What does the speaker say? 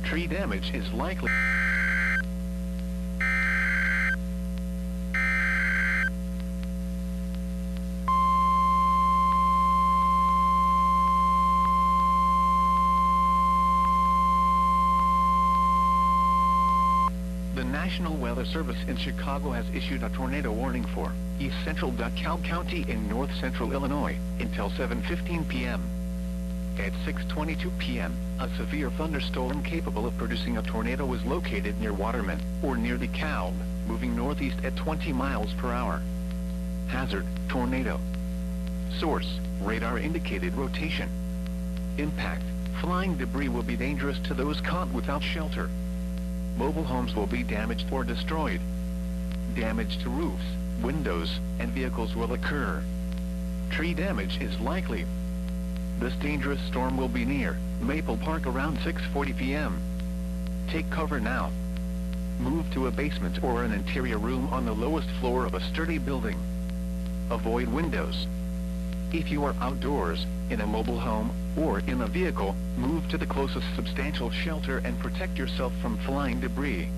Tree damage is likely. The National Weather Service in Chicago has issued a tornado warning for East Central DeKalb County in north central Illinois until 7:15 p.m. At 6:22 p.m., a severe thunderstorm capable of producing a tornado was located near Waterman, or near DeKalb, moving northeast at 20 miles per hour. Hazard: tornado. Source: radar indicated rotation. Impact: flying debris will be dangerous to those caught without shelter. Mobile homes will be damaged or destroyed. Damage to roofs, windows, and vehicles will occur. Tree damage is likely. This dangerous storm will be near Maple Park around 6:40 p.m. Take cover now. Move to a basement or an interior room on the lowest floor of a sturdy building. Avoid windows. If you are outdoors, in a mobile home, or in a vehicle, move to the closest substantial shelter and protect yourself from flying debris.